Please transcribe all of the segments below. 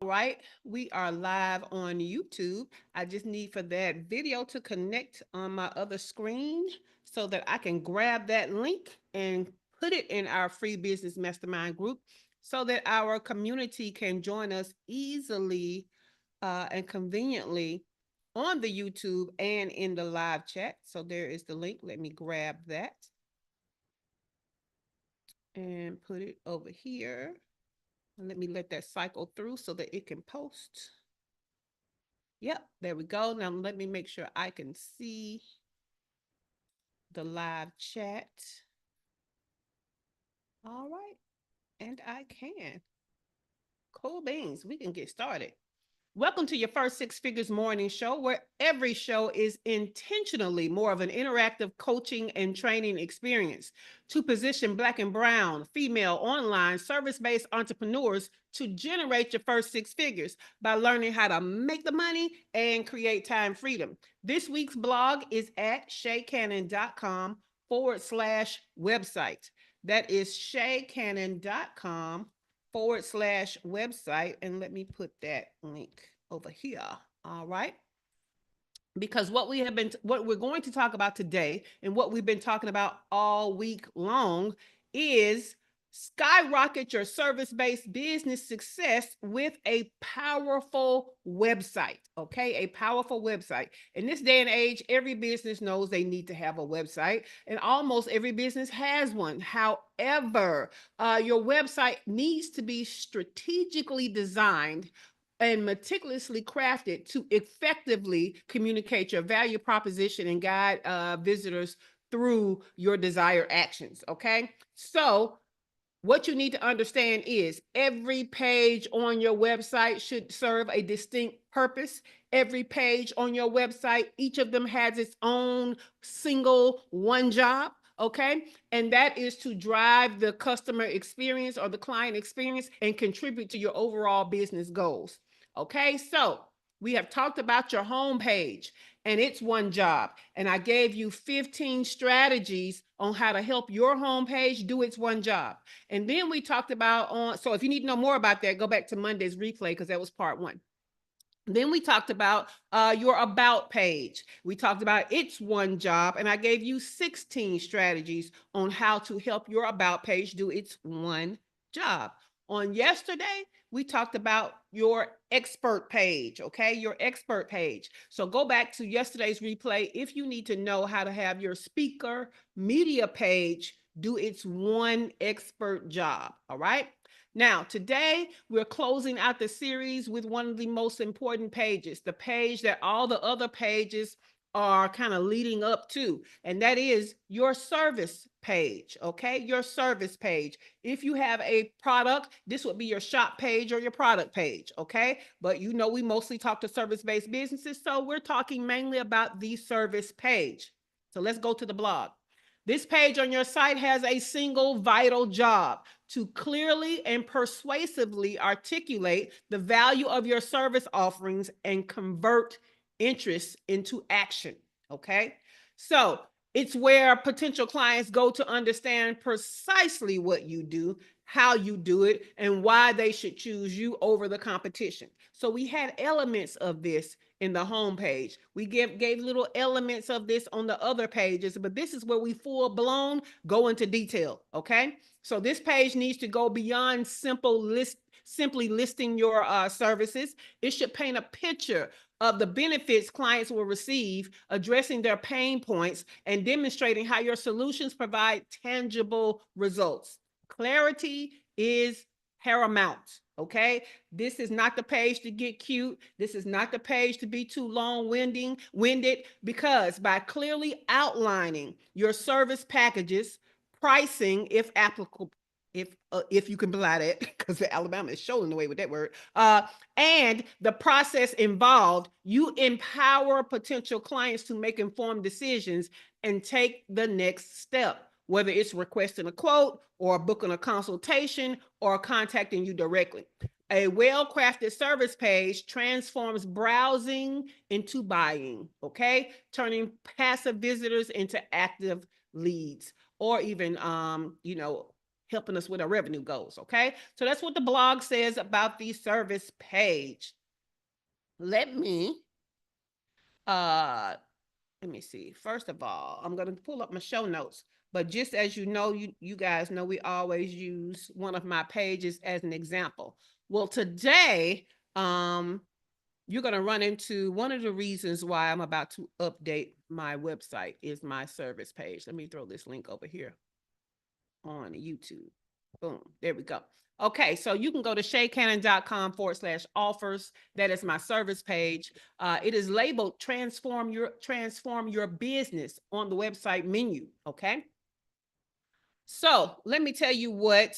Right, we are live on YouTube. I just need for that video to connect on my other screen so that I can grab that link and put it in our free business mastermind group so that our community can join us easily and conveniently on the YouTube and in the live chat. So there is the link. Let me grab that and put it over here. And let me let that cycle through so that it can post. Yep, there we go. Now let me make sure I can see the live chat. All right, and I can. Cool beans. We can get started. Welcome to your first Six Figures Morning Show, where every show is intentionally more of an interactive coaching and training experience to position Black and Brown, female, online, service based entrepreneurs to generate your first six figures by learning how to make the money and create time freedom. This week's blog is at shaycannon.com/website. That is shaycannon.com/website. And let me put that link over here. All right. Because what we're going to talk about today and what we've been talking about all week long is skyrocket your service-based business success with a powerful website. Okay, a powerful website. In this day and age, every business knows they need to have a website, and almost every business has one. However, your website needs to be strategically designed and meticulously crafted to effectively communicate your value proposition and guide visitors through your desired actions. Okay, so what you need to understand is every page on your website should serve a distinct purpose. Every page on your website, each of them has its own single one job. Okay. And that is to drive the customer experience or the client experience and contribute to your overall business goals. Okay. So we have talked about your homepage and it's one job. And I gave you 15 strategies on how to help your homepage do its one job. And then we talked about so if you need to know more about that, go back to Monday's replay because that was part one. Then we talked about your about page. We talked about its one job, and I gave you 16 strategies on how to help your about page do its one job. On yesterday, we talked about your expert page, okay? Your expert page. So go back to yesterday's replay if you need to know how to have your speaker media page do its one expert job, all right? Now, today we're closing out the series with one of the most important pages, the page that all the other pages are kind of leading up to, and that is your service page, okay? Your service page. If you have a product, this would be your shop page or your product page, okay? But you know, we mostly talk to service-based businesses, so we're talking mainly about the service page. So let's go to the blog. This page on your site has a single vital job to clearly and persuasively articulate the value of your service offerings and convert interest into action. Okay. So it's where potential clients go to understand precisely what you do, how you do it, and why they should choose you over the competition. So we had elements of this in the homepage. We gave little elements of this on the other pages, but this is where we full blown go into detail. Okay. So this page needs to go beyond simply listing your services. It should paint a picture of the benefits clients will receive, addressing their pain points, and demonstrating how your solutions provide tangible results. Clarity is paramount. Okay. This is not the page to get cute. This is not the page to be too winded, because by clearly outlining your service packages, pricing, if applicable, if you can apply that, because Alabama is showing the way with that word, and the process involved, you empower potential clients to make informed decisions and take the next step, whether it's requesting a quote or booking a consultation or contacting you directly. A well-crafted service page transforms browsing into buying, okay? Turning passive visitors into active leads, or even, helping us with our revenue goals. Okay. So that's what the blog says about the service page. Let me see. First of all, I'm going to pull up my show notes. But just as you know, you guys know we always use one of my pages as an example. Well, today, you're going to run into one of the reasons why I'm about to update my website is my service page. Let me throw this link over here on YouTube. Boom. There we go. Okay, so you can go to shaycannon.com/offers. That is my service page. It is labeled transform your business on the website menu. Okay. So let me tell you what,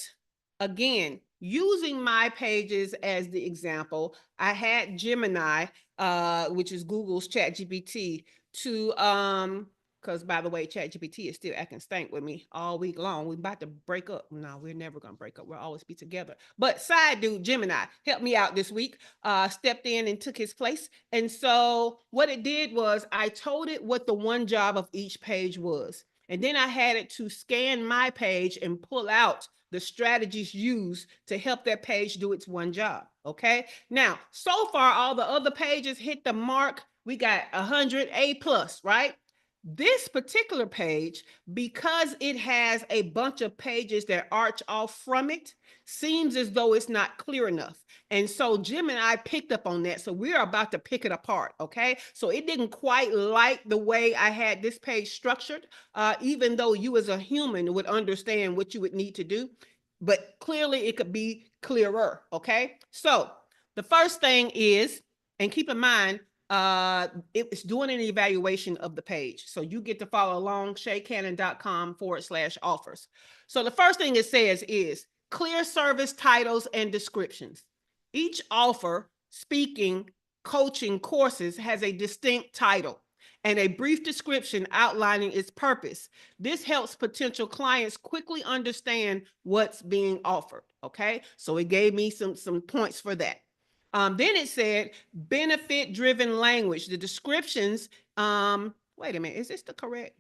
again, using my pages as the example, I had Gemini, which is Google's ChatGPT, to because by the way, ChatGPT is still acting stank with me all week long. We're about to break up. No, we're never gonna break up. We'll always be together. But side dude, Gemini, helped me out this week, stepped in and took his place. And so what it did was I told it what the one job of each page was. And then I had it to scan my page and pull out the strategies used to help that page do its one job. Okay. Now, so far, all the other pages hit the mark. We got 100 A+, right? This particular page, because it has a bunch of pages that arch off from it, seems as though it's not clear enough. And so Jim and I picked up on that. So we're about to pick it apart. Okay. So it didn't quite like the way I had this page structured, even though you as a human would understand what you would need to do. But clearly it could be clearer. Okay. So the first thing is, and keep in mind, it's doing an evaluation of the page. So you get to follow along, shaycannon.com/offers. So the first thing it says is clear service titles and descriptions. Each offer, speaking, coaching courses has a distinct title and a brief description outlining its purpose. This helps potential clients quickly understand what's being offered. Okay. So it gave me some points for that. Then it said benefit-driven language. The descriptions, wait a minute, is this the correct?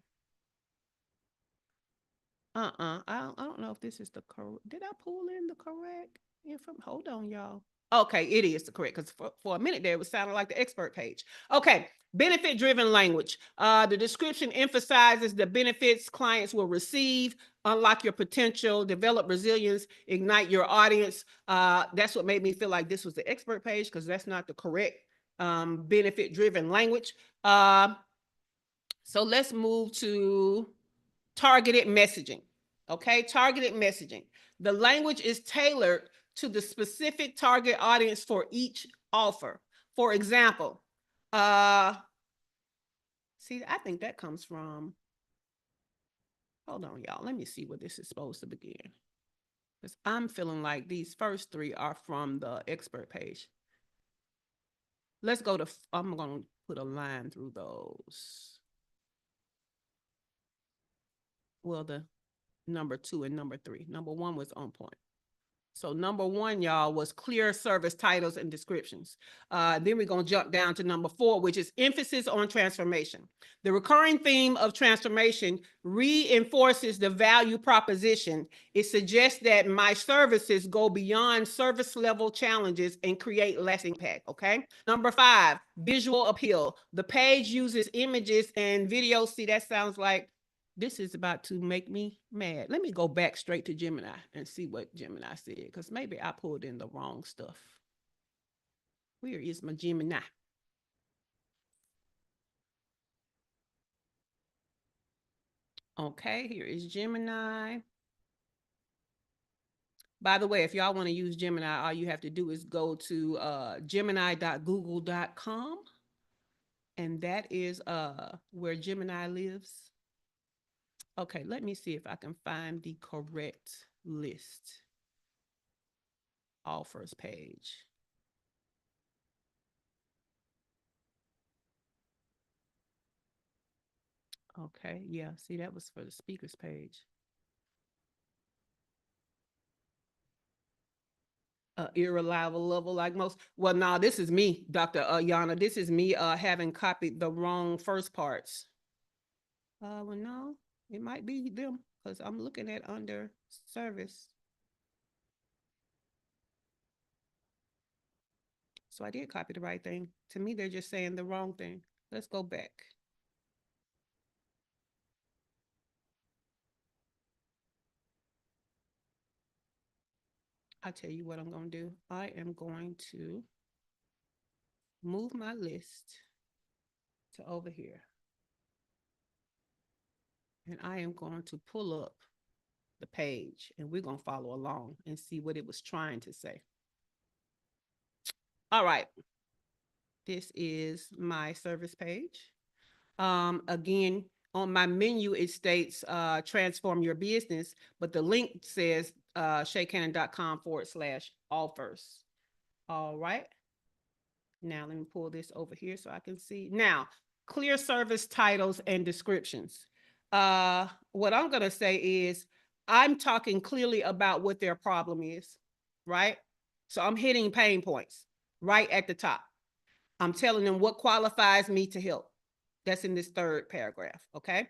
I don't know if this is the correct. Did I pull in the correct info? Hold on, y'all. Okay, it is the correct, because for a minute there, it was sounding like the expert page. Okay, benefit-driven language. The description emphasizes the benefits clients will receive, unlock your potential, develop resilience, ignite your audience. That's what made me feel like this was the expert page, because that's not the correct benefit-driven language. So let's move to targeted messaging. Okay, targeted messaging. The language is tailored to the specific target audience for each offer. For example, see, I think that comes from, hold on, y'all. Let me see where this is supposed to begin. Because I'm feeling like these first three are from the expert page. Let's go to, I'm going to put a line through those. Well, the number 2 and number 3. Number 1 was on point. So number 1, y'all, was clear service titles and descriptions. Then we're going to jump down to number 4, which is emphasis on transformation. The recurring theme of transformation reinforces the value proposition. It suggests that my services go beyond service level challenges and create less impact. Okay. Number 5, visual appeal. The page uses images and videos. See, that sounds like this is about to make me mad. Let me go back straight to Gemini and see what Gemini said, because maybe I pulled in the wrong stuff. Where is my Gemini? Okay, here is Gemini. By the way, if y'all want to use Gemini, all you have to do is go to gemini.google.com. And that is where Gemini lives. Okay, let me see if I can find the correct list. Offers page. Okay, yeah, see, that was for the speakers page. Irreliable level like most. Well, no, this is me, Dr. Yana. This is me having copied the wrong first parts. Well, no, it might be them, because I'm looking at under service. So I did copy the right thing. To me, they're just saying the wrong thing. Let's go back. I'll tell you what I'm going to do. I am going to move my list to over here. And I am going to pull up the page and we're going to follow along and see what it was trying to say. All right. This is my service page. Again, on my menu, it states transform your business, but the link says shaycannon.com/offers. All right. Now let me pull this over here so I can see. Now, clear service titles and descriptions. What I'm going to say is I'm talking clearly about what their problem is, right? So I'm hitting pain points right at the top. I'm telling them what qualifies me to help. That's in this third paragraph, okay?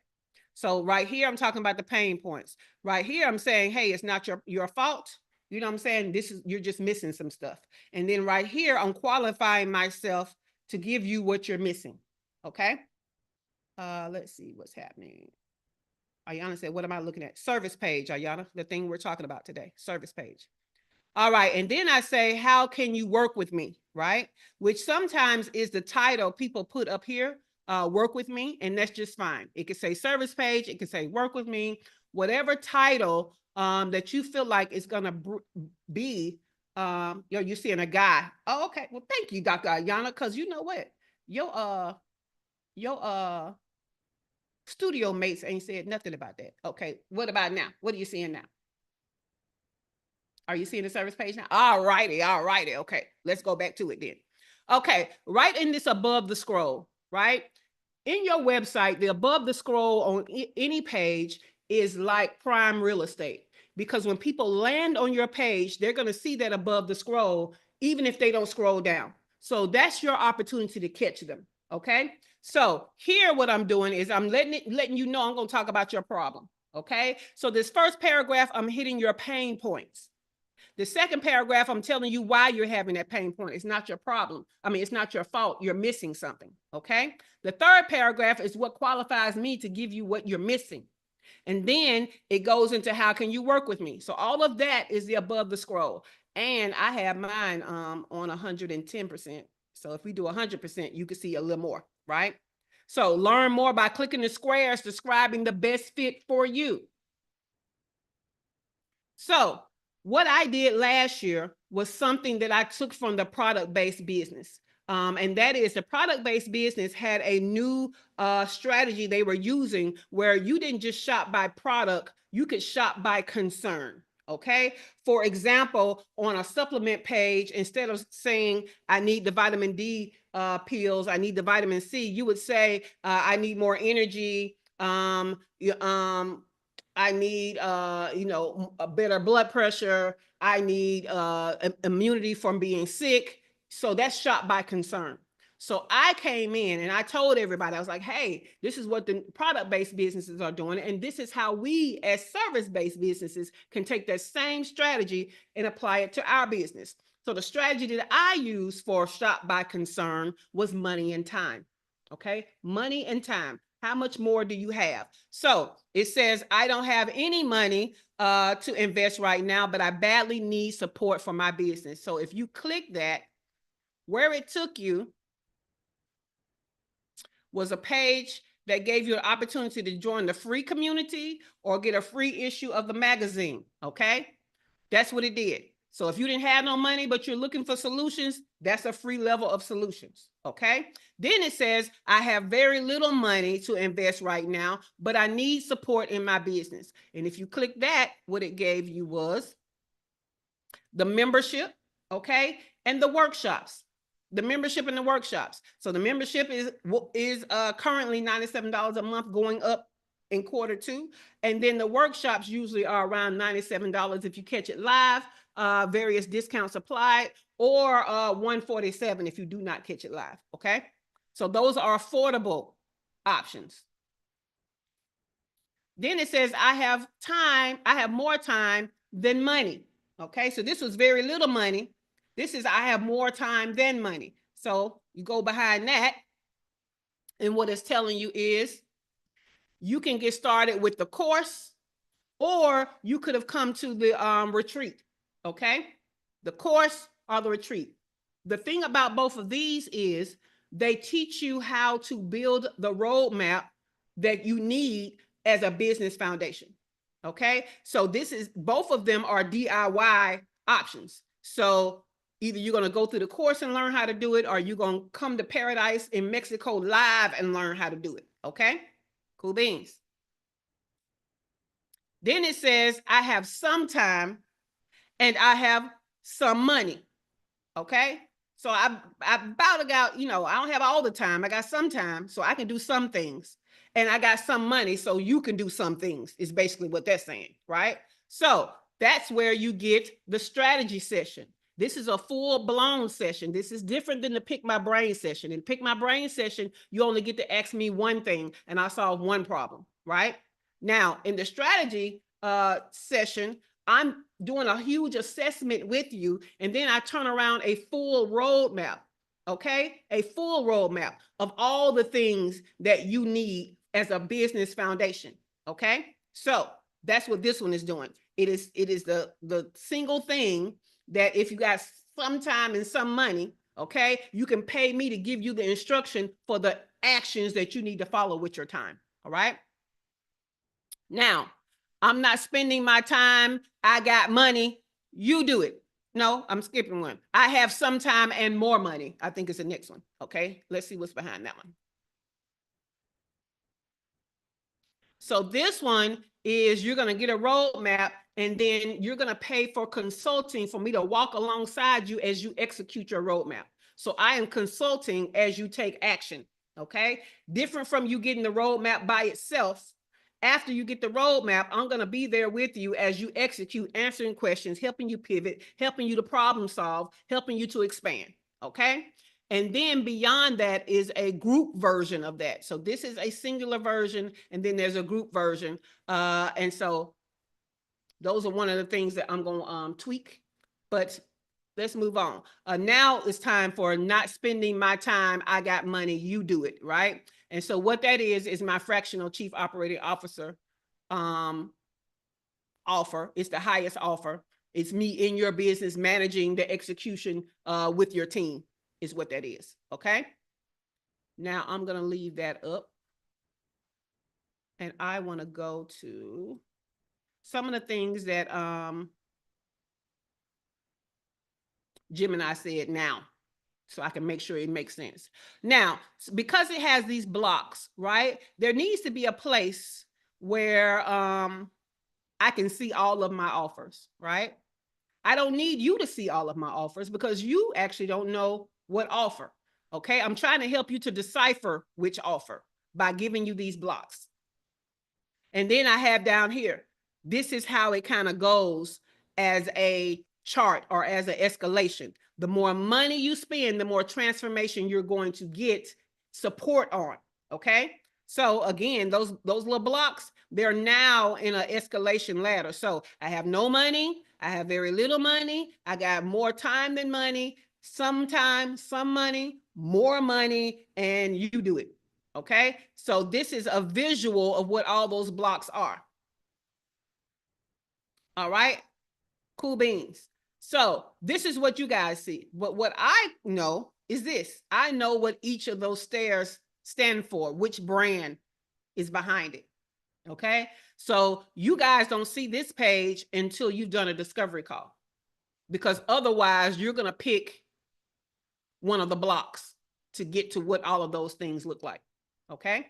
So right here, I'm talking about the pain points. Right here, I'm saying, hey, it's not your fault. You know what I'm saying? You're just missing some stuff. And then right here, I'm qualifying myself to give you what you're missing, okay? Let's see what's happening. Ayana said, what am I looking at? Service page, Ayana, the thing we're talking about today, service page. All right, and then I say, how can you work with me, right? Which sometimes is the title people put up here, work with me, and that's just fine. It could say service page, it could say work with me, whatever title that you feel like is gonna be, you're seeing a guy. Oh, okay, well, thank you, Dr. Ayana, because you know what? Your studio mates ain't said nothing about that. Okay, what about now? What are you seeing now? Are you seeing the service page now? All righty. Okay, let's go back to it then. Okay, right in this above the scroll, right? In your website, the above the scroll on any page is like prime real estate, because when people land on your page, they're going to see that above the scroll, even if they don't scroll down. So that's your opportunity to catch them. Okay. So here, what I'm doing is I'm letting you know I'm going to talk about your problem. Okay. So this first paragraph, I'm hitting your pain points. The second paragraph, I'm telling you why you're having that pain point. It's not your problem. I mean, it's not your fault. You're missing something, okay? The third paragraph is what qualifies me to give you what you're missing. And then it goes into how can you work with me? So all of that is the above the scroll. And I have mine on 110%. So if we do 100%, you can see a little more, right? So learn more by clicking the squares describing the best fit for you. So what I did last year was something that I took from the product-based business. And that is the product-based business had a new strategy they were using where you didn't just shop by product, you could shop by concern. Okay. For example, on a supplement page, instead of saying, I need the vitamin D pills, I need the vitamin C, you would say, I need more energy. I need, a better blood pressure. I need immunity from being sick. So that's shop by concern. So I came in and I told everybody, I was like, hey, this is what the product-based businesses are doing. And this is how we as service-based businesses can take that same strategy and apply it to our business. So the strategy that I used for shop by concern was money and time. Okay, money and time. How much more do you have? So it says, I don't have any money to invest right now, but I badly need support for my business. So if you click that, where it took you was a page that gave you an opportunity to join the free community or get a free issue of the magazine. Okay, that's what it did. So if you didn't have no money, but you're looking for solutions, that's a free level of solutions. Okay. Then it says, I have very little money to invest right now, but I need support in my business. And if you click that, what it gave you was the membership. Okay. And the workshops. The membership and the workshops. So the membership is currently $97 a month, going up in Q2. And then the workshops usually are around $97 if you catch it live, various discounts applied, or $147 if you do not catch it live. Okay. So those are affordable options. Then it says, I have more time than money. Okay, so this was very little money. This is, I have more time than money. So you go behind that, and what it's telling you is you can get started with the course, or you could have come to the retreat. Okay, the course or the retreat. The thing about both of these is they teach you how to build the roadmap that you need as a business foundation. Okay, so this is, both of them are DIY options. So either you're going to go through the course and learn how to do it, or you're going to come to Paradise in Mexico live and learn how to do it. Okay, cool beans. Then it says, I have some time and I have some money. Okay, so I about got, I don't have all the time. I got some time, so I can do some things, and I got some money, so you can do some things, is basically what they're saying, right? So that's where you get the strategy session. This is a full-blown session. This is different than the Pick My Brain session. In Pick My Brain session, you only get to ask me one thing, and I solve one problem, right? Now, in the strategy session, I'm doing a huge assessment with you, and then I turn around a full roadmap, okay? A full roadmap of all the things that you need as a business foundation, okay? So that's what this one is doing. It is the single thing that if you got some time and some money, okay, you can pay me to give you the instruction for the actions that you need to follow with your time, all right? Now, I'm not spending my time. I got money. You do it. No, I'm skipping one. I have some time and more money. I think it's the next one. Okay, let's see what's behind that one. So this one is, you're going to get a roadmap, and then you're going to pay for consulting for me to walk alongside you as you execute your roadmap. So I am consulting as you take action. Okay, different from you getting the roadmap by itself. After you get the roadmap, I'm going to be there with you as you execute, answering questions, helping you pivot, helping you to problem solve, helping you to expand. Okay. And then beyond that is a group version of that. So this is a singular version, and then there's a group version. And so those are one of the things that I'm going to tweak. But let's move on. Now it's time for not spending my time. I got money. You do it, right? And so what that is my fractional chief operating officer offer. It's the highest offer. It's me in your business managing the execution with your team, is what that is. Okay. Now I'm going to leave that up, and I want to go to some of the things that Jim and I said now, so I can make sure it makes sense. Now, because it has these blocks, right? There needs to be a place where I can see all of my offers, right? I don't need you to see all of my offers because you actually don't know what offer. Okay, I'm trying to help you to decipher which offer by giving you these blocks. And then I have down here, this is how it kind of goes as a chart or as an escalation. The more money you spend, the more transformation you're going to get support on. Okay. So again, those little blocks, they're now in an escalation ladder. So I have no money. I have very little money. I got more time than money, some time, some money, more money, and you do it. Okay. So this is a visual of what all those blocks are. All right. Cool beans. So this is what you guys see. But what I know is this. I know what each of those stairs stand for, which brand is behind it. Okay. So you guys don't see this page until you've done a discovery call, because otherwise you're going to pick one of the blocks to get to what all of those things look like. Okay.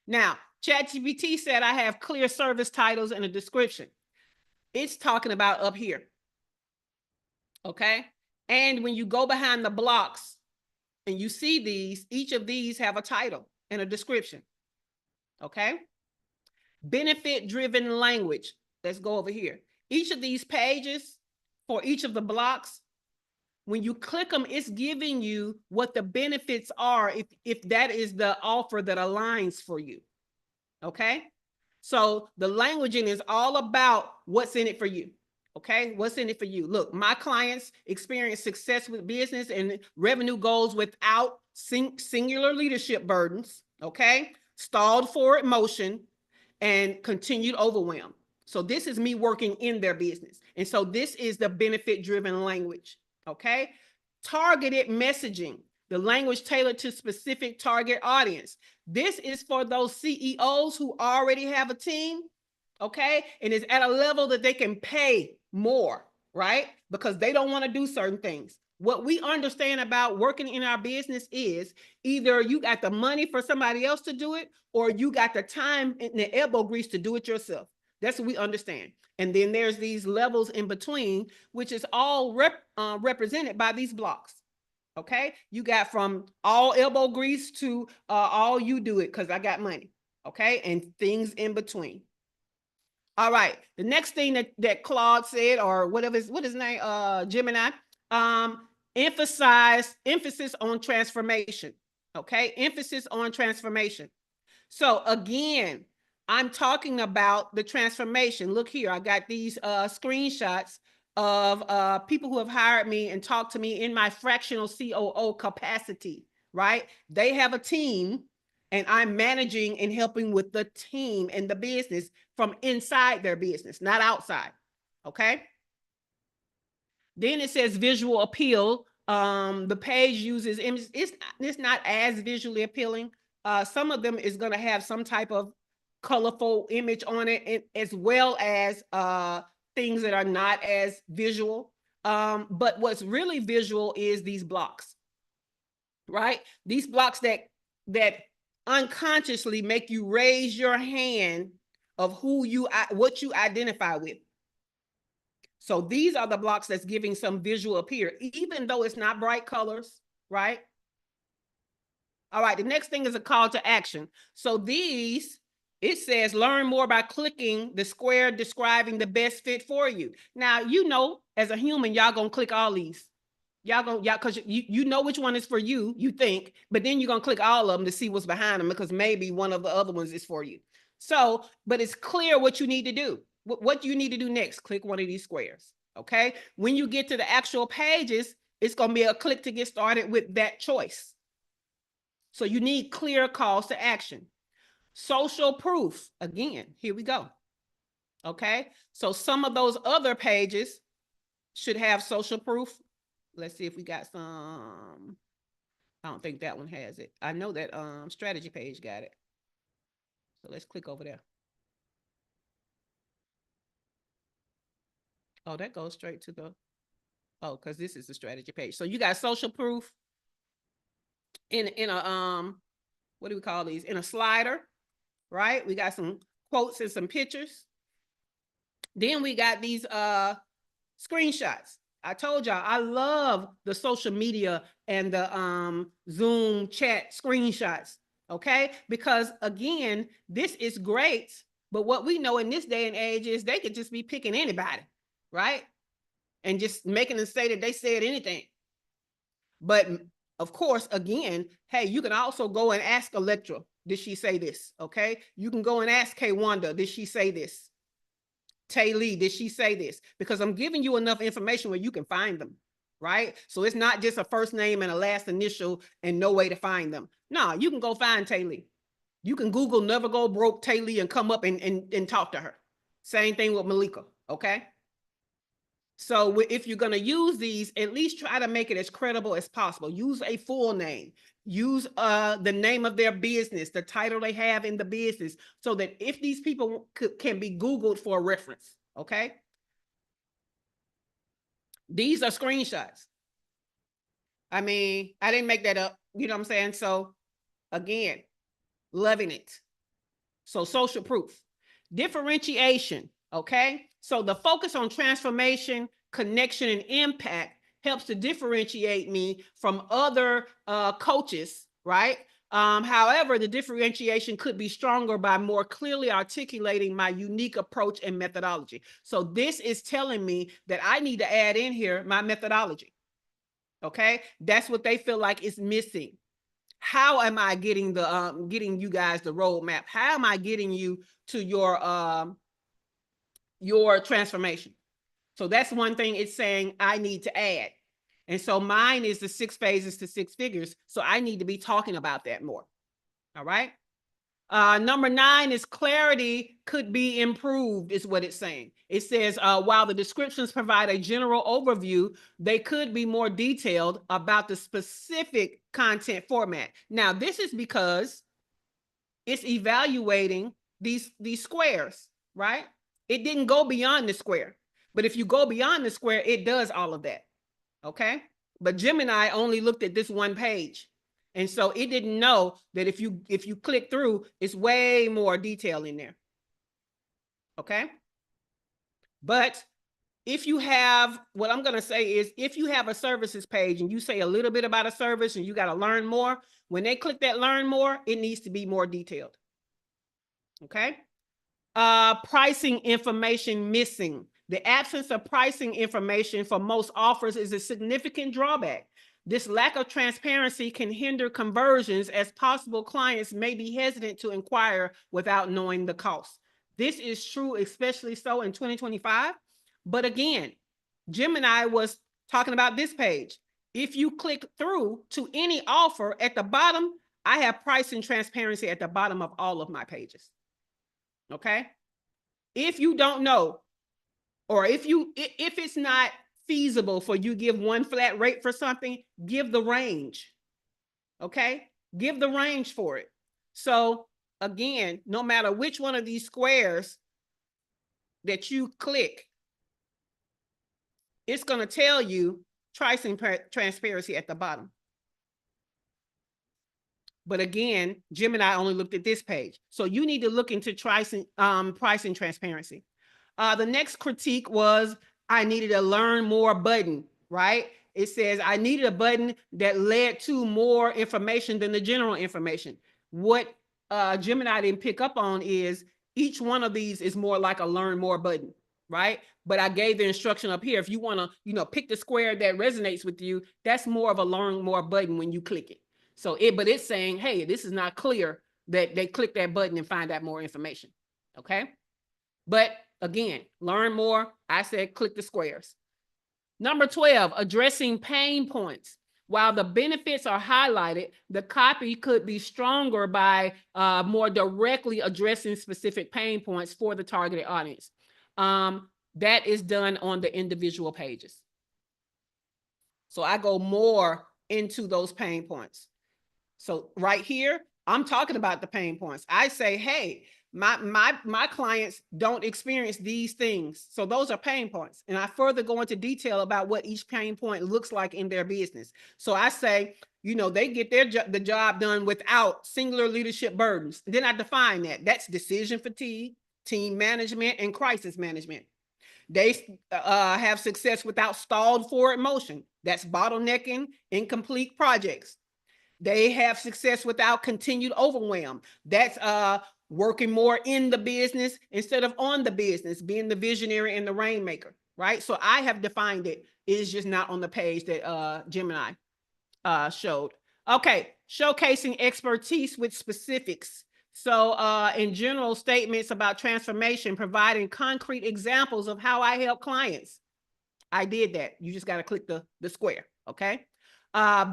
Now, ChatGPT said I have clear service titles and a description. It's talking about up here. Okay. And when you go behind the blocks and you see these, each of these have a title and a description. Okay. Benefit driven language. Let's go over here. Each of these pages for each of the blocks, when you click them, it's giving you what the benefits are if that is the offer that aligns for you. Okay. So the languaging is all about what's in it for you. Okay, what's in it for you? Look, my clients experience success with business and revenue goals without singular leadership burdens. Okay, stalled forward motion and continued overwhelm. So this is me working in their business. And so this is the benefit driven language. Okay, targeted messaging, the language tailored to specific target audience. This is for those CEOs who already have a team, okay, and is at a level that they can pay more, right? Because they don't want to do certain things. What we understand about working in our business is either you got the money for somebody else to do it, or you got the time and the elbow grease to do it yourself. That's what we understand. And then there's these levels in between, which is all represented by these blocks. Okay, you got from all elbow grease to all you do it because I got money. Okay, and things in between. All right, the next thing that Claude said, or whatever, what his name, Gemini, emphasis on transformation. Okay, emphasis on transformation. So again, I'm talking about the transformation. Look here, I got these screenshots of people who have hired me and talked to me in my fractional COO capacity, right? They have a team and I'm managing and helping with the team and the business from inside their business, not outside, okay? Then it says visual appeal. The page uses images. It's not as visually appealing. Some of them is going to have some type of colorful image on it, as well as things that are not as visual. But what's really visual is these blocks, right? These blocks that unconsciously make you raise your hand of what you identify with. So these are the blocks that's giving some visual appeal, even though it's not bright colors, right? All right, the next thing is a call to action. So these, it says learn more by clicking the square describing the best fit for you. Now, you know, as a human, y'all gonna click all these. Y'all because you know which one is for you, you think, but then you're gonna click all of them to see what's behind them because maybe one of the other ones is for you. So, but it's clear what you need to do. What do you need to do next? Click one of these squares, okay? When you get to the actual pages, it's gonna be a click to get started with that choice. So you need clear calls to action. Social proof, again, here we go, okay? So some of those other pages should have social proof. Let's see if we got some. I don't think that one has it. I know that strategy page got it. So let's click over there. Oh, that goes straight to the, oh, because this is the strategy page. So you got social proof in a what do we call these? In a slider, right? We got some quotes and some pictures. Then we got these screenshots. I told y'all I love the social media and the Zoom chat screenshots, okay? Because again, this is great, but what we know in this day and age is they could just be picking anybody, right? And just making them say that they said anything. But of course, again, hey, you can also go and ask Electra, did she say this? Okay, you can go and ask K Wanda, did she say this? Tay Lee, did she say this? Because I'm giving you enough information where you can find them, right? So it's not just a first name and a last initial and no way to find them. No, you can go find Tay Lee. You can Google Never Go Broke Tay Lee and come up and talk to her. Same thing with Malika, okay? So if you're going to use these, at least try to make it as credible as possible. Use a full name. Use the name of their business, the title they have in the business, so that if these people can be Googled for a reference, okay? These are screenshots. I mean, I didn't make that up. You know what I'm saying? So again, loving it. So social proof. Differentiation, okay? So the focus on transformation, connection, and impact helps to differentiate me from other coaches, right? However, the differentiation could be stronger by more clearly articulating my unique approach and methodology. So this is telling me that I need to add in here my methodology, okay? That's what they feel like is missing. how am I getting the getting you guys the roadmap? How am I getting you to your transformation? So that's one thing it's saying I need to add. And so mine is the 6 phases to 6 figures. So I need to be talking about that more. All right. Number 9 is clarity could be improved, is what it's saying. It says, while the descriptions provide a general overview, they could be more detailed about the specific content format. Now, this is because it's evaluating these squares, right? It didn't go beyond the square. But if you go beyond the square, it does all of that. Okay. But Gemini only looked at this one page. And so it didn't know that if you click through, it's way more detail in there. Okay. But if you have, what I'm going to say is, if you have a services page and you say a little bit about a service and you got to learn more, when they click that learn more, it needs to be more detailed. Okay. Pricing information missing. The absence of pricing information for most offers is a significant drawback. This lack of transparency can hinder conversions, as possible clients may be hesitant to inquire without knowing the cost. This is true, especially so in 2025. But again, Gemini was talking about this page. If you click through to any offer at the bottom, I have pricing transparency at the bottom of all of my pages. Okay. If you don't know, or if it's not feasible for you to give one flat rate for something, give the range. Okay. Give the range for it. So again, no matter which one of these squares that you click, it's going to tell you pricing transparency at the bottom. But again, Gemini only looked at this page. So you need to look into pricing transparency. The next critique was, I needed a learn more button, right? It says I needed a button that led to more information than the general information. What Gemini didn't pick up on is each one of these is more like a learn more button, right? But I gave the instruction up here. If you want to, pick the square that resonates with you, that's more of a learn more button when you click it. So but it's saying, hey, this is not clear that they click that button and find out more information. Okay. But again, learn more. I said, click the squares. Number 12, addressing pain points. While the benefits are highlighted, the copy could be stronger by more directly addressing specific pain points for the targeted audience. That is done on the individual pages. So I go more into those pain points. So right here, I'm talking about the pain points. I say, hey, my clients don't experience these things. So those are pain points. And I further go into detail about what each pain point looks like in their business. So I say, they get the job done without singular leadership burdens. Then I define that. That's decision fatigue, team management, and crisis management. They have success without stalled forward motion. That's bottlenecking, incomplete projects. They have success without continued overwhelm. That's working more in the business instead of on the business, being the visionary and the rainmaker, right? So I have defined it. It's just not on the page that Gemini showed. Okay, showcasing expertise with specifics. So in general statements about transformation, providing concrete examples of how I help clients. I did that. You just got to click the square, okay?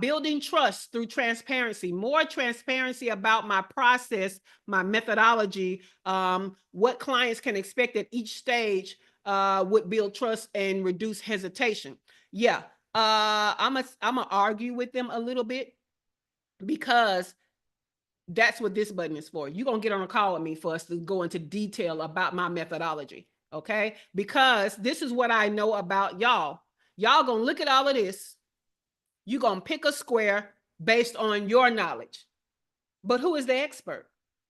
Building trust through transparency, more transparency about my process, my methodology, what clients can expect at each stage would build trust and reduce hesitation. Yeah, I'm gonna argue with them a little bit, because that's what this button is for. You're gonna get on a call with me for us to go into detail about my methodology, okay? Because this is what I know about y'all. Y'all gonna look at all of this. You're going to pick a square based on your knowledge. But who is the expert?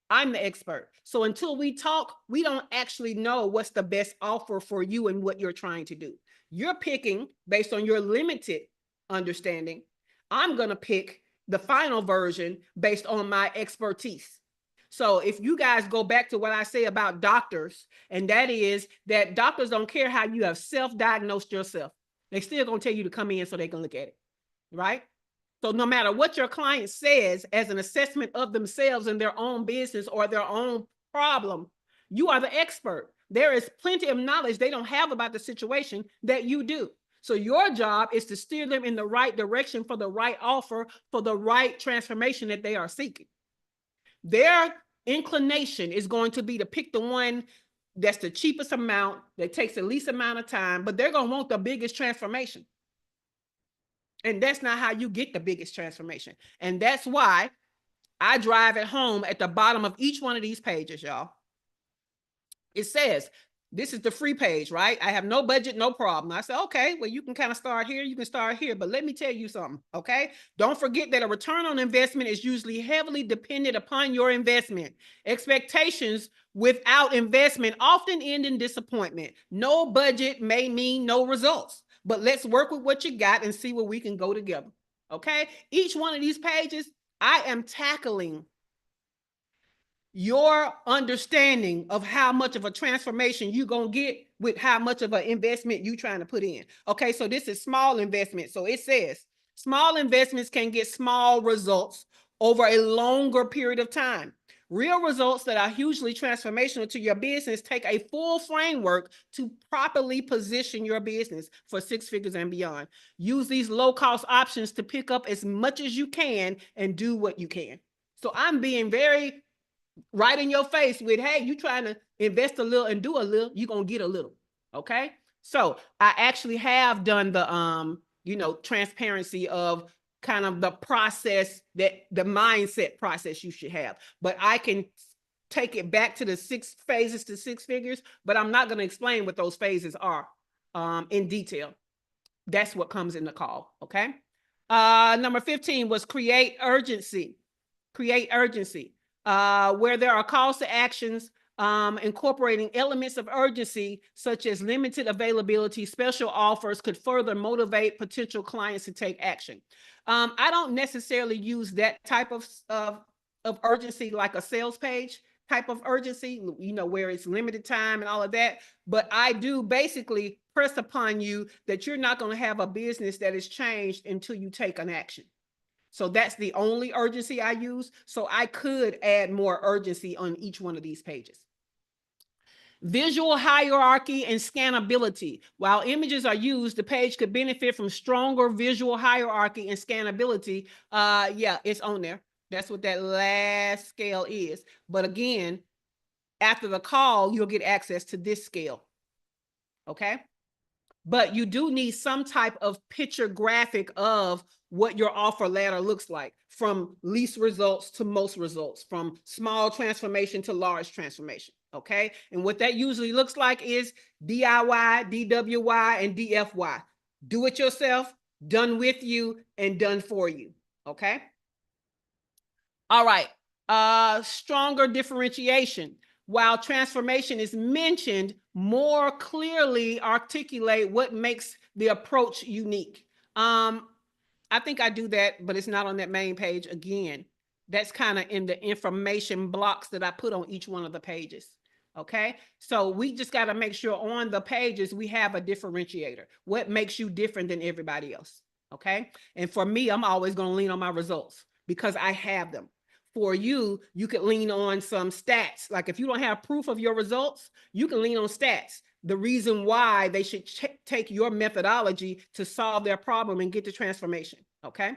I'm the expert. So until we talk, we don't actually know what's the best offer for you and what you're trying to do. You're picking based on your limited understanding. I'm going to pick the final version based on my expertise. So if you guys go back to what I say about doctors, and that is that doctors don't care how you have self-diagnosed yourself. They still going to tell you to come in so they can look at it. Right? So no matter what your client says as an assessment of themselves and their own business or their own problem, you are the expert. There is plenty of knowledge they don't have about the situation that you do. So your job is to steer them in the right direction for the right offer, for the right transformation that they are seeking. Their inclination is going to be to pick the one that's the cheapest amount, that takes the least amount of time, but they're going to want the biggest transformation. And that's not how you get the biggest transformation. And that's why I drive it home at the bottom of each one of these pages, y'all. It says, this is the free page, right? I have no budget, no problem. I said, okay, well, you can kind of start here. You can start here. But let me tell you something, okay? Don't forget that a return on investment is usually heavily dependent upon your investment. Expectations without investment often end in disappointment. No budget may mean no results. But let's work with what you got and see where we can go together, okay? Each one of these pages, I am tackling your understanding of how much of a transformation you're going to get with how much of an investment you're trying to put in. Okay, so this is small investment. So it says small investments can get small results over a longer period of time. Real results that are hugely transformational to your business take a full framework to properly position your business for 6 figures and beyond. Use these low-cost options to pick up as much as you can and do what you can. So I'm being very right in your face with, hey, you trying to invest a little and do a little, you're going to get a little. Okay. So I actually have done the, transparency of kind of the process, that the mindset process you should have, but I can take it back to the 6 phases to 6 figures, but I'm not going to explain what those phases are in detail. That's what comes in the call. Okay. Number 15 was create urgency. Create urgency. Where there are calls to actions, incorporating elements of urgency, such as limited availability, special offers, could further motivate potential clients to take action. I don't necessarily use that type of urgency like a sales page type of urgency, where it's limited time and all of that. But I do basically press upon you that you're not going to have a business that is changed until you take an action. So that's the only urgency I use. So I could add more urgency on each one of these pages. Visual hierarchy and scannability. While images are used, the page could benefit from stronger visual hierarchy and scannability. Yeah, it's on there. That's what that last scale is. But again, after the call, you'll get access to this scale. Okay. But you do need some type of picture graphic of what your offer ladder looks like, from least results to most results, from small transformation to large transformation. Okay. And what that usually looks like is DIY, DWY, and DFY. Do it yourself, done with you, and done for you. Okay. All right. Stronger differentiation. While transformation is mentioned, more clearly articulate what makes the approach unique. I think I do that, but it's not on that main page. Again, that's kind of in the information blocks that I put on each one of the pages. Okay. So we just got to make sure on the pages we have a differentiator. What makes you different than everybody else? Okay. And for me, I'm always going to lean on my results because I have them. For you, you could lean on some stats. Like if you don't have proof of your results, you can lean on stats. The reason why they should take your methodology to solve their problem and get the transformation. Okay.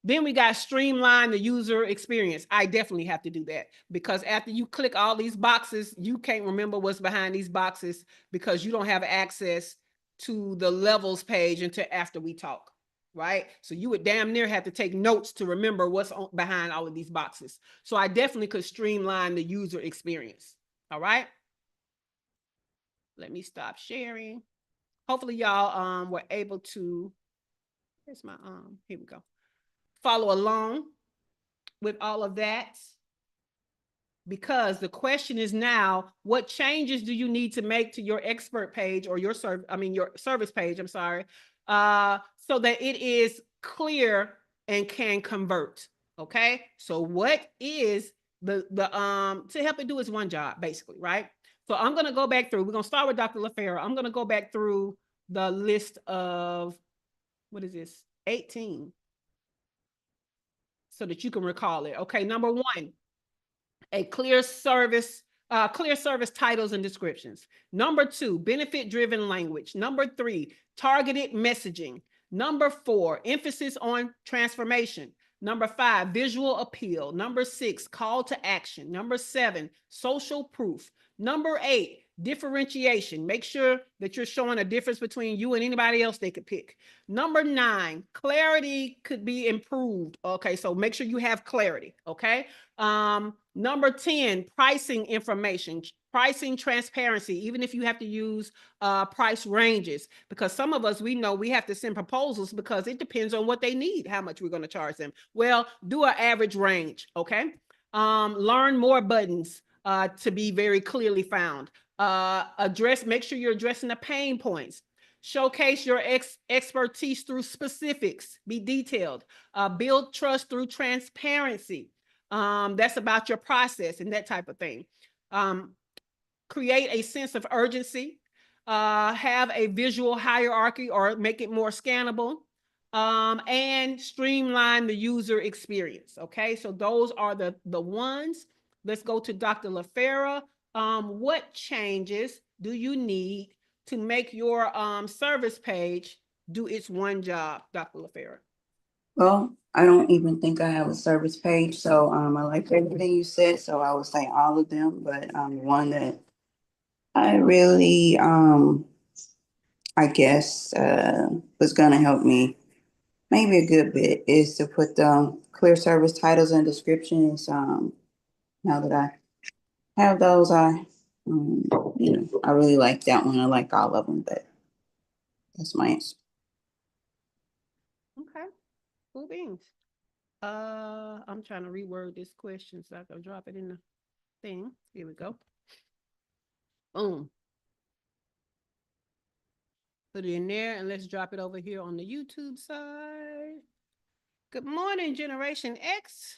Then we got streamline the user experience. I definitely have to do that because after you click all these boxes, you can't remember what's behind these boxes because you don't have access to the levels page until after we talk. Right? So you would damn near have to take notes to remember what's behind all of these boxes. So I definitely could streamline the user experience. All right. Let me stop sharing. Hopefully y'all were able to, here's my, here we go. Follow along with all of that. Because the question is now, what changes do you need to make to your expert page or your service page, I'm sorry, so that it is clear and can convert. Okay. So what is to help it do its one job, basically, right? So I'm going to go back through, we're going to start with Dr. LaFera. I'm going to go back through the list of, what is this? 18. So that you can recall it. Okay, number one, a clear service titles and descriptions. Number two, benefit-driven language. Number three, targeted messaging. Number four, emphasis on transformation. Number five, visual appeal. Number six, call to action. Number seven, social proof. Number eight, differentiation. Make sure that you're showing a difference between you and anybody else they could pick. Number nine, clarity could be improved. Okay, so make sure you have clarity. Okay. Number 10, pricing information, pricing transparency, even if you have to use price ranges, because some of us, we know we have to send proposals because it depends on what they need, how much we're going to charge them. Well, do an average range. Okay. Learn more buttons to be very clearly found. Make sure you're addressing the pain points. Showcase your expertise through specifics. Be detailed. Build trust through transparency. That's about your process and that type of thing. Create a sense of urgency. Have a visual hierarchy or make it more scannable. And streamline the user experience. Okay, so those are the ones. Let's go to Dr. LaFera. What changes do you need to make your service page do its one job, Dr. LaFera? Well, I don't even think I have a service page, so I like everything you said, so I would say all of them, but one that I really I guess was gonna help me maybe a good bit is to put clear service titles and descriptions. Now that I have those, I really like that one. I like all of them, but that's my answer. Okay, cool beans. I'm trying to reword this question so I can drop it in the thing. Here we go. Boom. Put it in there and let's drop it over here on the YouTube side. Good morning, Generation X.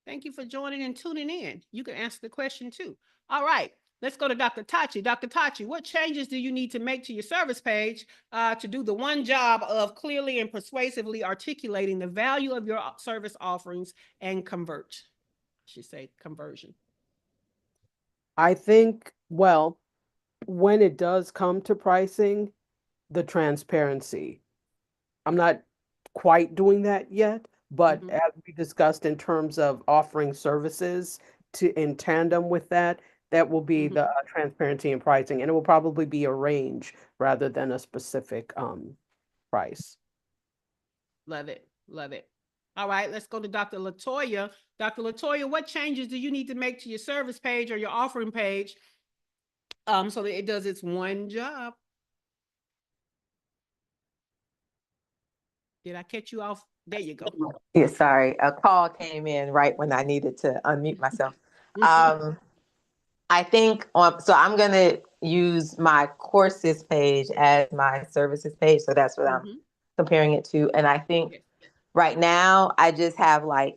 Thank you for joining and tuning in. You can answer the question too. All right, let's go to Dr. Tachi. Dr. Tachi, what changes do you need to make to your service page to do the one job of clearly and persuasively articulating the value of your service offerings and convert? I should say conversion. I think, well, when it does come to pricing, the transparency. I'm not quite doing that yet, but as we discussed in terms of offering services in tandem with that, that will be the transparency in pricing, and it will probably be a range rather than a specific price. Love it. Love it. All right, let's go to Dr. LaToya. Dr. LaToya, what changes do you need to make to your service page or your offering page so that it does its one job? Did I catch you off? There you go. Yeah, sorry. A call came in right when I needed to unmute myself. I think so I'm going to use my courses page as my services page. So that's what I'm comparing it to. And I think right now I just have like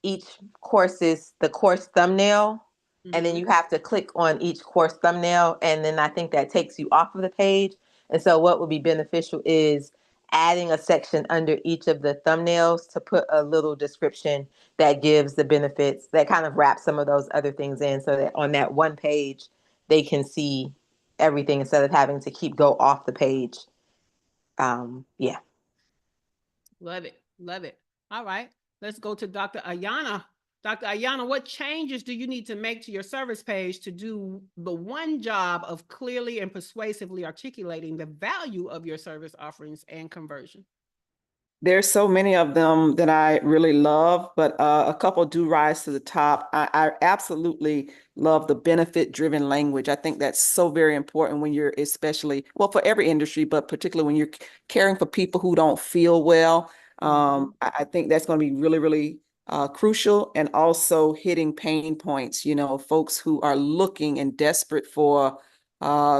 each the course thumbnail, and then you have to click on each course thumbnail. And then I think that takes you off of the page. And so what would be beneficial is adding a section under each of the thumbnails to put a little description that gives the benefits, that kind of wraps some of those other things in so that on that one page, they can see everything instead of having to go off the page. Yeah. Love it. Love it. All right. Let's go to Dr. Ayana. Dr. Ayana, what changes do you need to make to your service page to do the one job of clearly and persuasively articulating the value of your service offerings and conversion? There's so many of them that I really love, but a couple do rise to the top. I absolutely love the benefit-driven language. I think that's so very important when you're especially, well, for every industry, but particularly when you're caring for people who don't feel well. I think that's going to be really, really crucial, and also hitting pain points, folks who are looking and desperate for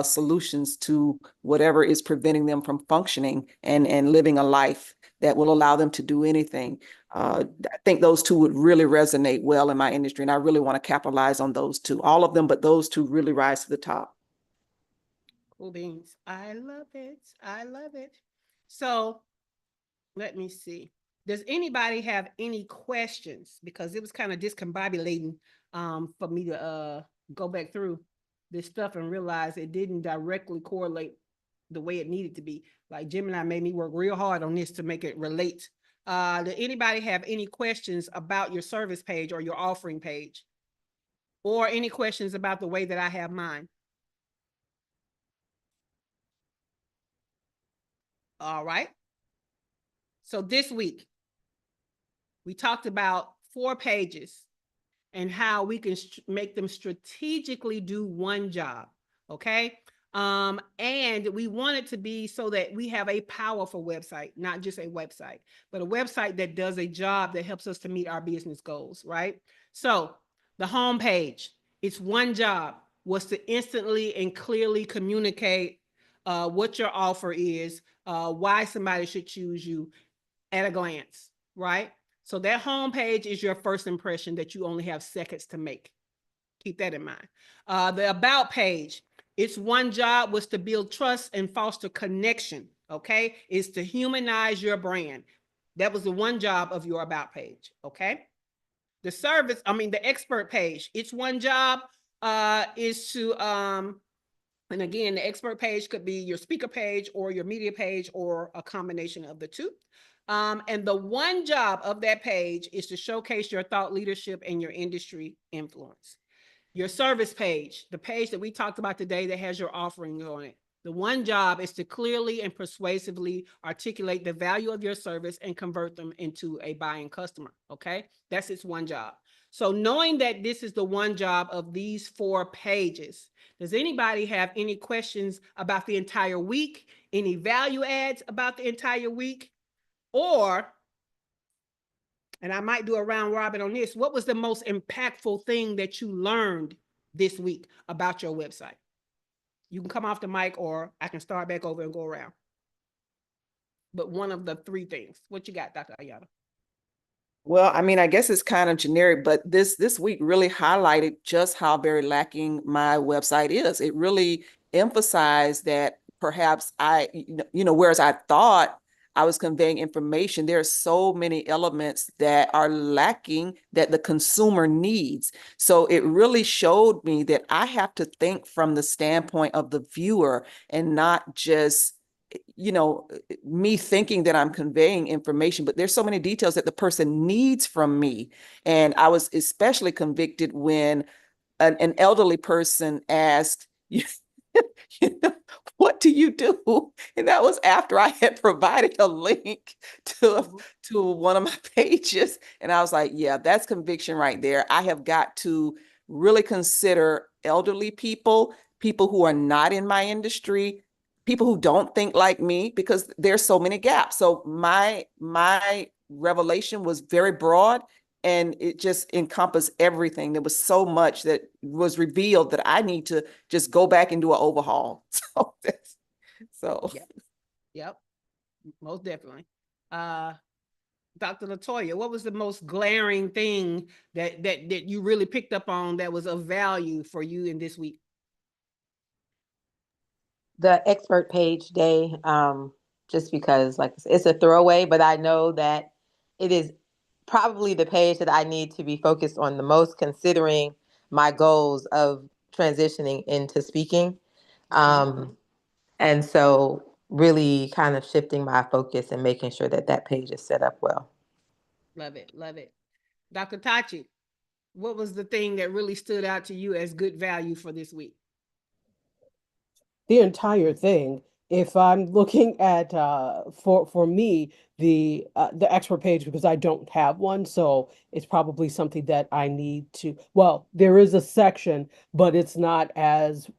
solutions to whatever is preventing them from functioning and living a life that will allow them to do anything. I think those two would really resonate well in my industry, and I really want to capitalize on those two. All of them, but those two really rise to the top. Cool beans. I love it. I love it. So let me see. Does anybody have any questions? Because it was kind of discombobulating for me to go back through this stuff and realize it didn't directly correlate the way it needed to be. Like Gemini made me work real hard on this to make it relate. Did anybody have any questions about your service page or your offering page? Or any questions about the way that I have mine? All right. So this week, we talked about 4 pages and how we can make them strategically do one job. Okay. And we want it to be so that we have a powerful website, not just a website, but a website that does a job that helps us to meet our business goals, right? So the home page, it's one job, was to instantly and clearly communicate what your offer is, why somebody should choose you at a glance, right? So that home page is your first impression that you only have seconds to make. Keep that in mind. The about page, its one job was to build trust and foster connection, okay? It's to humanize your brand. That was the one job of your about page, okay? The expert page, its one job is to, and again, the expert page could be your speaker page or your media page or a combination of the two. And the one job of that page is to showcase your thought leadership and your industry influence. Your service page, the page that we talked about today that has your offering on it. The one job is to clearly and persuasively articulate the value of your service and convert them into a buying customer, okay? That's its one job. So knowing that this is the one job of these 4 pages, does anybody have any questions about the entire week? Any value adds about the entire week? Or, and I might do a round robin on this, what was the most impactful thing that you learned this week about your website? You can come off the mic or I can start back over and go around. But one of the 3 things. What you got, Dr. Ayala? Well, I mean, I guess it's kind of generic, but this week really highlighted just how very lacking my website is. It really emphasized that perhaps whereas I thought I was conveying information, there are so many elements that are lacking that the consumer needs. So it really showed me that I have to think from the standpoint of the viewer and not just me thinking that I'm conveying information, but there's so many details that the person needs from me. And I was especially convicted when an elderly person asked, what do you do? And that was after I had provided a link to one of my pages. And I was like, yeah, that's conviction right there. I have got to really consider elderly people who are not in my industry, people who don't think like me, because there's so many gaps. So my revelation was very broad and it just encompassed everything. There was so much that was revealed that I need to just go back and do an overhaul. So Yep, most definitely. Dr. Latoya, what was the most glaring thing that you really picked up on that was of value for you in this week? The expert page day, just because like it's a throwaway, but I know that it is probably the page that I need to be focused on the most, considering my goals of transitioning into speaking. And so really kind of shifting my focus and making sure that that page is set up well. Love it. Love it. Dr. Tachi, what was the thing that really stood out to you as good value for this week? The entire thing. If I'm looking at for me the expert page, because I don't have one, so it's probably something that I need to. Well, there is a section, but it's not as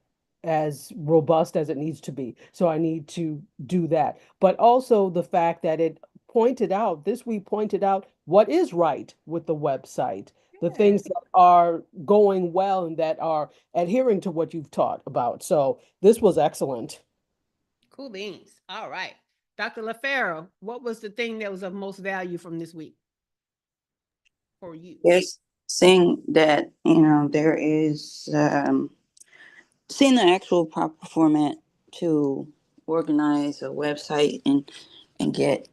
robust as it needs to be. So I need to do that. But also the fact that this week pointed out what is right with the website, the things that are going well and that are adhering to what you've taught about. So this was excellent. Cool beans. All right. Dr. LaFaro, what was the thing that was of most value from this week for you? Yes, seeing that, there is, seeing the actual proper format to organize a website and get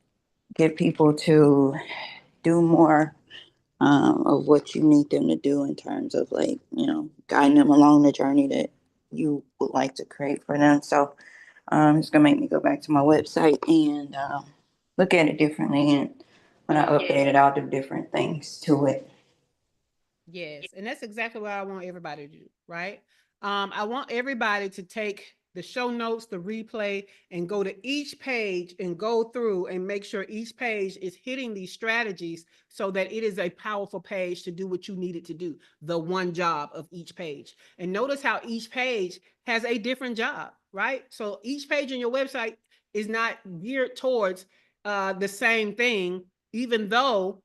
get people to do more of what you need them to do in terms of like, guiding them along the journey that you would like to create for them. So it's gonna make me go back to my website and look at it differently. And when I update it, I'll do different things to it. Yes, and that's exactly what I want everybody to do, right? I want everybody to take the show notes, the replay, and go to each page and go through and make sure each page is hitting these strategies so that it is a powerful page to do what you need it to do, the one job of each page. And notice how each page has a different job, right? So each page on your website is not geared towards the same thing, even though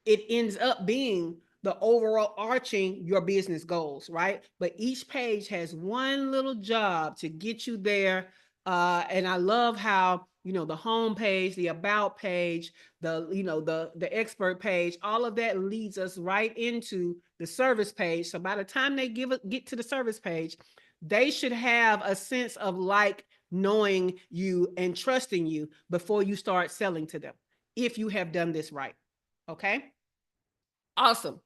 it ends up being the overall arching your business goals, right? But each page has one little job to get you there. And I love how, the home page, the about page, the expert page, all of that leads us right into the service page. So by the time they get to the service page, they should have a sense of like knowing you and trusting you before you start selling to them, if you have done this right. Okay. Awesome.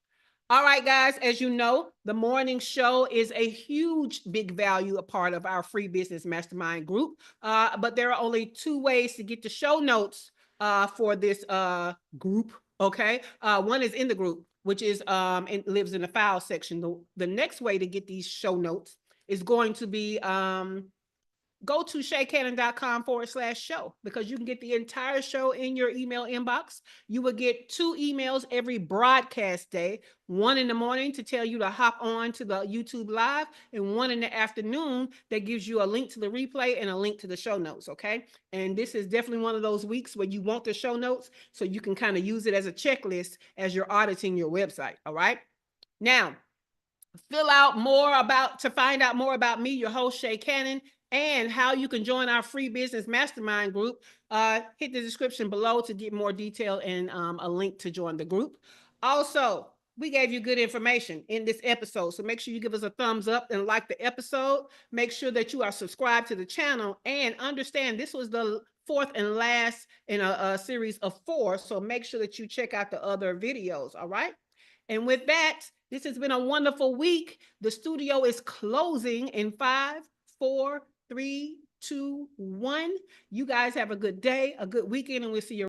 All right, guys, as you know, the morning show is a huge, big value, a part of our free business mastermind group. But there are only 2 ways to get the show notes for this group. Okay. One is in the group, which is it lives in the file section. The next way to get these show notes is going to be go to shaycannon.com/show, because you can get the entire show in your email inbox. You will get 2 emails every broadcast day, one in the morning to tell you to hop on to the YouTube live, and one in the afternoon that gives you a link to the replay and a link to the show notes. Okay. And this is definitely one of those weeks where you want the show notes so you can kind of use it as a checklist as you're auditing your website. All right. Now, to find out more about me, your host, Shay Cannon, and how you can join our free business mastermind group, hit the description below to get more detail and a link to join the group. Also, we gave you good information in this episode, so make sure you give us a thumbs up and like the episode. Make sure that you are subscribed to the channel, and understand this was the 4th and last in a series of 4, so make sure that you check out the other videos. All right. And with that, this has been a wonderful week. The studio is closing in 5, 4, 3, 2, 1. You guys have a good day, a good weekend, and we'll see you